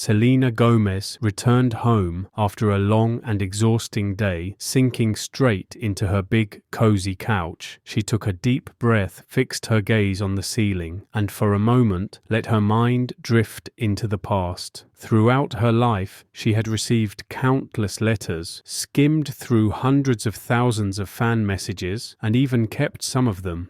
Selena Gomez returned home after a long and exhausting day, sinking straight into her big, cozy couch. She took a deep breath, fixed her gaze on the ceiling, and for a moment let her mind drift into the past. Throughout her life, she had received countless letters, skimmed through hundreds of thousands of fan messages, and even kept some of them.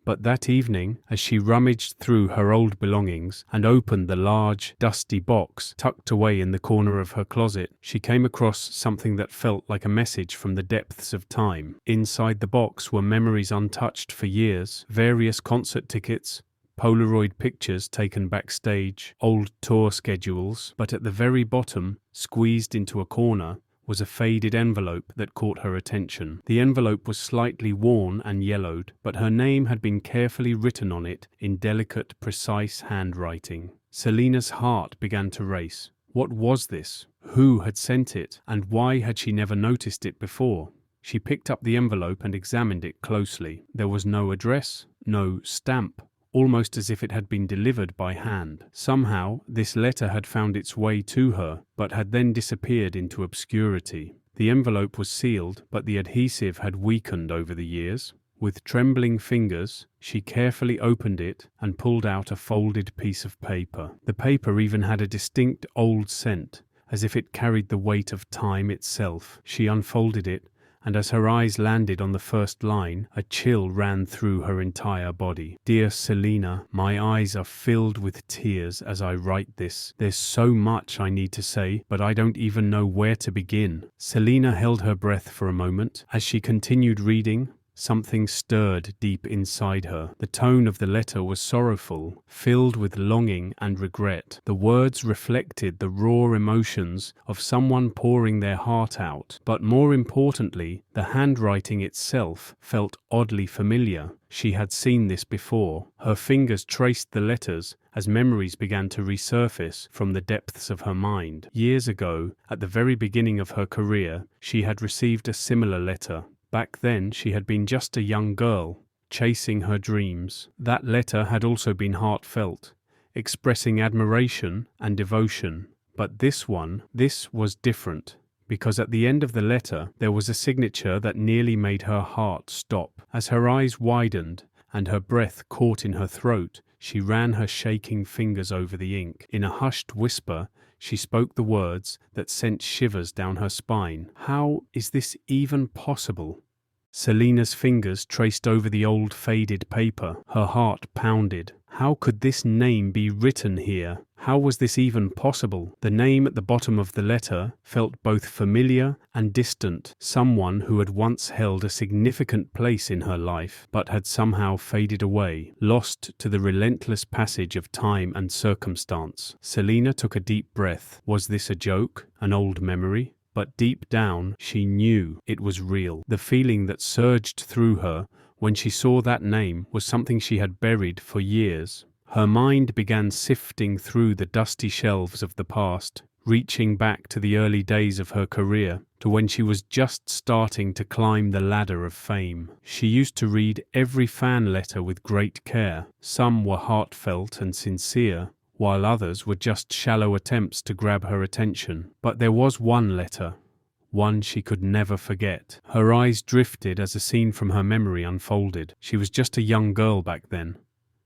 But that evening, as she rummaged through her old belongings and opened the large, dusty box tucked away in the corner of her closet, she came across something that felt like a message from the depths of time. Inside the box were memories untouched for years, various concert tickets, Polaroid pictures taken backstage, old tour schedules, but at the very bottom, squeezed into a corner, was a faded envelope that caught her attention. The envelope was slightly worn and yellowed, but her name had been carefully written on it in delicate, precise handwriting. Selena's heart began to race. What was this? Who had sent it? And why had she never noticed it before? She picked up the envelope and examined it closely. There was no address, no stamp, almost as if it had been delivered by hand. Somehow, this letter had found its way to her, but had then disappeared into obscurity. The envelope was sealed, but the adhesive had weakened over the years. With trembling fingers, she carefully opened it and pulled out a folded piece of paper. The paper even had a distinct old scent, as if it carried the weight of time itself. She unfolded it, and as her eyes landed on the first line, a chill ran through her entire body. Dear Selena, my eyes are filled with tears as I write this. There's so much I need to say, but I don't even know where to begin. Selena held her breath for a moment. As she continued reading, something stirred deep inside her. The tone of the letter was sorrowful, filled with longing and regret. The words reflected the raw emotions of someone pouring their heart out. But more importantly, the handwriting itself felt oddly familiar. She had seen this before. Her fingers traced the letters as memories began to resurface from the depths of her mind. Years ago, at the very beginning of her career, she had received a similar letter. Back then, she had been just a young girl, chasing her dreams. That letter had also been heartfelt, expressing admiration and devotion. But this was different, because at the end of the letter, there was a signature that nearly made her heart stop. As her eyes widened and her breath caught in her throat, she ran her shaking fingers over the ink. In a hushed whisper, she spoke the words that sent shivers down her spine. How is this even possible? Selena's fingers traced over the old faded paper. Her heart pounded. How could this name be written here? How was this even possible? The name at the bottom of the letter felt both familiar and distant. Someone who had once held a significant place in her life, but had somehow faded away, lost to the relentless passage of time and circumstance. Selena took a deep breath. Was this a joke? An old memory? But deep down, she knew it was real. The feeling that surged through her when she saw that name was something she had buried for years. Her mind began sifting through the dusty shelves of the past, reaching back to the early days of her career, to when she was just starting to climb the ladder of fame. She used to read every fan letter with great care. Some were heartfelt and sincere, while others were just shallow attempts to grab her attention. But there was one letter, one she could never forget. Her eyes drifted as a scene from her memory unfolded. She was just a young girl back then,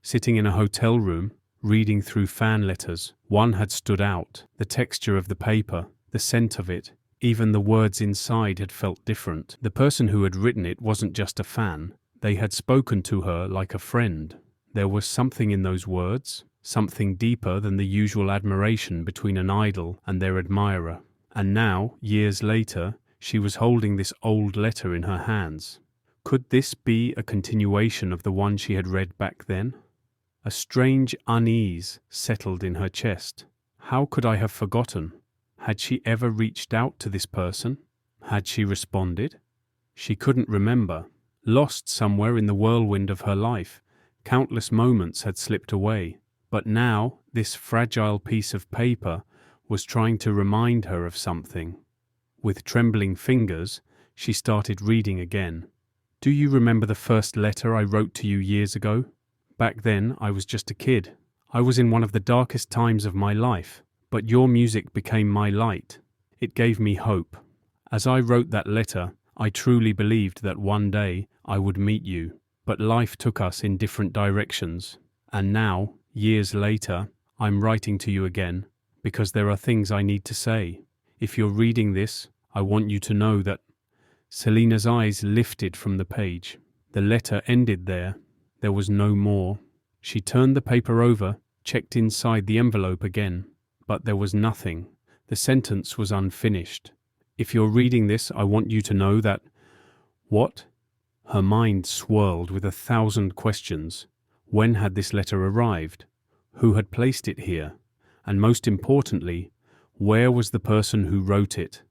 sitting in a hotel room, reading through fan letters. One had stood out. The texture of the paper, the scent of it, even the words inside had felt different. The person who had written it wasn't just a fan. They had spoken to her like a friend. There was something in those words, something deeper than the usual admiration between an idol and their admirer. And now, years later, she was holding this old letter in her hands. Could this be a continuation of the one she had read back then? A strange unease settled in her chest. How could I have forgotten? Had she ever reached out to this person? Had she responded? She couldn't remember. Lost somewhere in the whirlwind of her life, countless moments had slipped away. But now, this fragile piece of paper was trying to remind her of something. With trembling fingers, she started reading again. Do you remember the first letter I wrote to you years ago? Back then, I was just a kid. I was in one of the darkest times of my life, but your music became my light. It gave me hope. As I wrote that letter, I truly believed that one day I would meet you, but life took us in different directions. And now, years later, I'm writing to you again, because there are things I need to say. If you're reading this, I want you to know that Selena's eyes lifted from the page. The letter ended there. There was no more. She turned the paper over, checked inside the envelope again, but there was nothing. The sentence was unfinished. If you're reading this, I want you to know that... What? Her mind swirled with 1,000 questions. When had this letter arrived? Who had placed it here? And most importantly, where was the person who wrote it?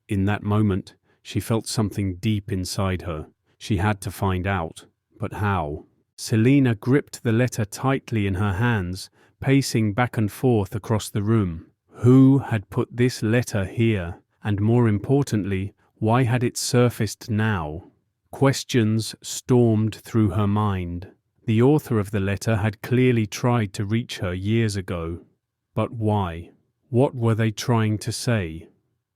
In that moment, she felt something deep inside her. She had to find out. But how? Selena gripped the letter tightly in her hands, pacing back and forth across the room. Who had put this letter here? And more importantly, why had it surfaced now? Questions stormed through her mind. The author of the letter had clearly tried to reach her years ago. But why? What were they trying to say?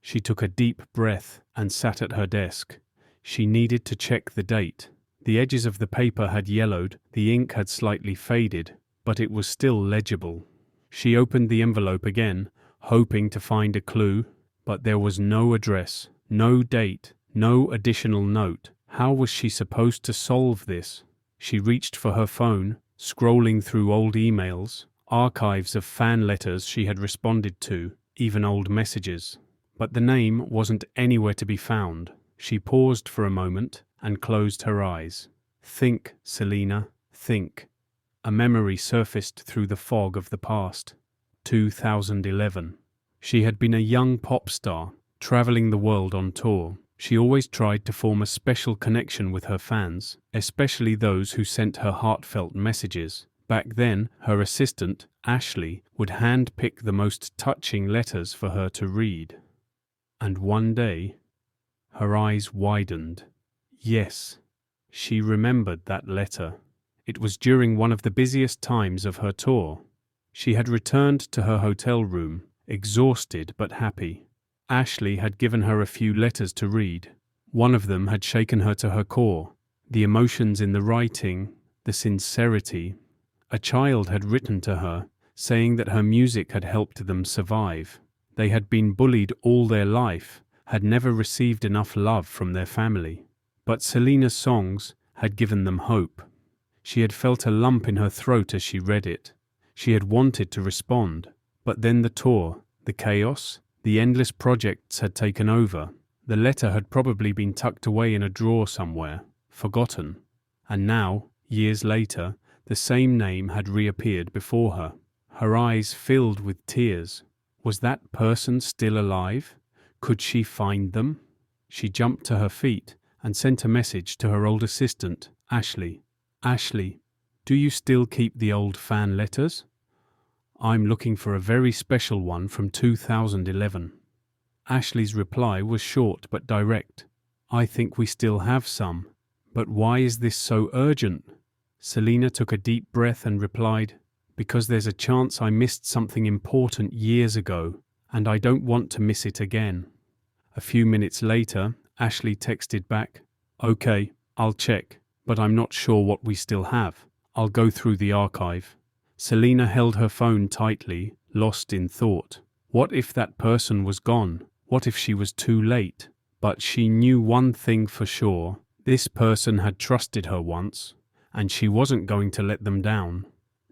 She took a deep breath and sat at her desk. She needed to check the date. The edges of the paper had yellowed, the ink had slightly faded, but it was still legible. She opened the envelope again, hoping to find a clue, but there was no address, no date, no additional note. How was she supposed to solve this? She reached for her phone, scrolling through old emails, archives of fan letters she had responded to, even old messages. But the name wasn't anywhere to be found. She paused for a moment and closed her eyes. Think, Selena, think. A memory surfaced through the fog of the past. 2011. She had been a young pop star, traveling the world on tour. She always tried to form a special connection with her fans, especially those who sent her heartfelt messages. Back then, her assistant, Ashley, would hand-pick the most touching letters for her to read. And one day, her eyes widened. Yes, she remembered that letter. It was during one of the busiest times of her tour. She had returned to her hotel room, exhausted but happy. Ashley had given her a few letters to read. One of them had shaken her to her core. The emotions in the writing, the sincerity. A child had written to her, saying that her music had helped them survive. They had been bullied all their life, had never received enough love from their family. But Selena's songs had given them hope. She had felt a lump in her throat as she read it. She had wanted to respond. But then the tour, the chaos, the endless projects had taken over. The letter had probably been tucked away in a drawer somewhere, forgotten. And now, years later, the same name had reappeared before her. Her eyes filled with tears. Was that person still alive? Could she find them? She jumped to her feet and sent a message to her old assistant, Ashley. Ashley, do you still keep the old fan letters? I'm looking for a very special one from 2011. Ashley's reply was short but direct. I think we still have some. But why is this so urgent? Selena took a deep breath and replied, because there's a chance I missed something important years ago, and I don't want to miss it again. A few minutes later, Ashley texted back, Okay, I'll check, but I'm not sure what we still have. I'll go through the archive. Selena held her phone tightly, lost in thought. What if that person was gone? What if she was too late? But she knew one thing for sure. This person had trusted her once, and she wasn't going to let them down.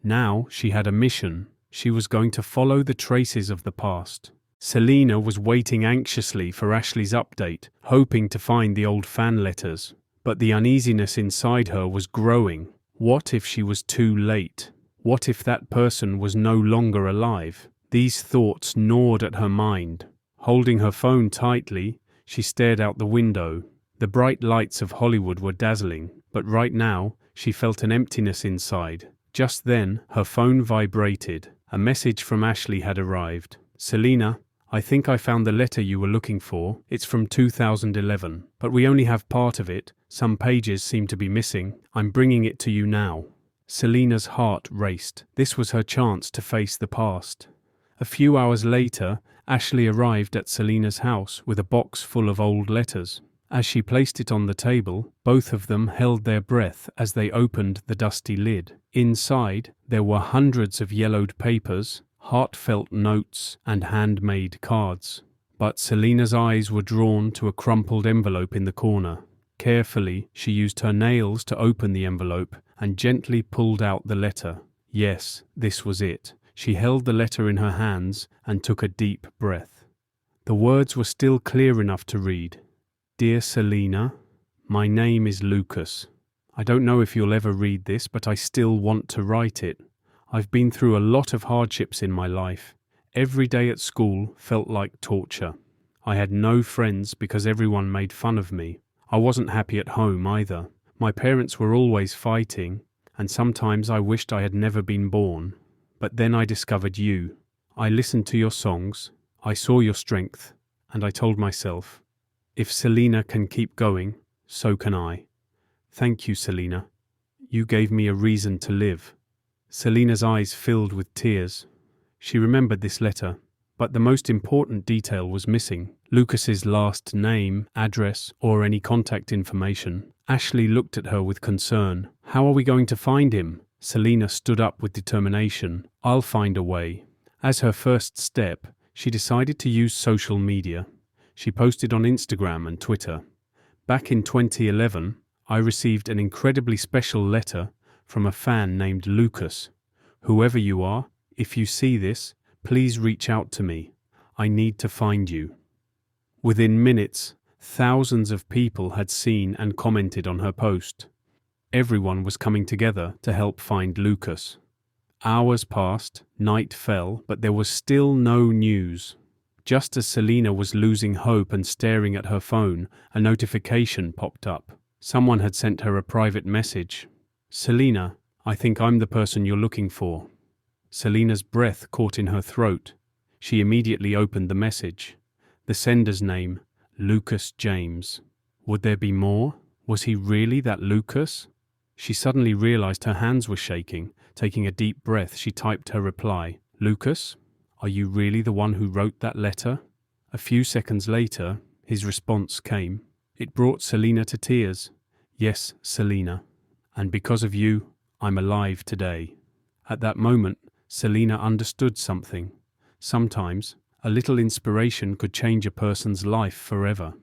Now she had a mission. She was going to follow the traces of the past. Selena was waiting anxiously for Ashley's update, hoping to find the old fan letters. But the uneasiness inside her was growing. What if she was too late? What if that person was no longer alive? These thoughts gnawed at her mind. Holding her phone tightly, she stared out the window. The bright lights of Hollywood were dazzling, but right now, she felt an emptiness inside. Just then, her phone vibrated. A message from Ashley had arrived. Selena, I think I found the letter you were looking for. It's from 2011, but we only have part of it. Some pages seem to be missing. I'm bringing it to you now. Selena's heart raced. This was her chance to face the past. A few hours later, Ashley arrived at Selena's house with a box full of old letters. As she placed it on the table, both of them held their breath as they opened the dusty lid. Inside, there were hundreds of yellowed papers, heartfelt notes, and handmade cards. But Selena's eyes were drawn to a crumpled envelope in the corner. Carefully, she used her nails to open the envelope and gently pulled out the letter. Yes, this was it. She held the letter in her hands and took a deep breath. The words were still clear enough to read. Dear Selena, my name is Lucas. I don't know if you'll ever read this, but I still want to write it. I've been through a lot of hardships in my life. Every day at school felt like torture. I had no friends because everyone made fun of me. I wasn't happy at home either. My parents were always fighting, and sometimes I wished I had never been born. But then I discovered you. I listened to your songs, I saw your strength, and I told myself, if Selena can keep going, so can I. Thank you, Selena. You gave me a reason to live. Selena's eyes filled with tears. She remembered this letter, but the most important detail was missing. Lucas's last name, address, or any contact information. Ashley looked at her with concern. How are we going to find him? Selena stood up with determination. I'll find a way. As her first step, she decided to use social media. She posted on Instagram and Twitter. Back in 2011, I received an incredibly special letter from a fan named Lucas. Whoever you are, if you see this, please reach out to me. I need to find you. Within minutes, thousands of people had seen and commented on her post. Everyone was coming together to help find Lucas. Hours passed, night fell, but there was still no news. Just as Selena was losing hope and staring at her phone, a notification popped up. Someone had sent her a private message. Selena, I think I'm the person you're looking for. Selena's breath caught in her throat. She immediately opened the message. The sender's name, Lucas James. Would there be more? Was he really that Lucas? She suddenly realized her hands were shaking. Taking a deep breath, she typed her reply. Lucas, are you really the one who wrote that letter? A few seconds later, his response came. It brought Selena to tears. Yes, Selena. And because of you, I'm alive today. At that moment, Selena understood something. Sometimes, a little inspiration could change a person's life forever.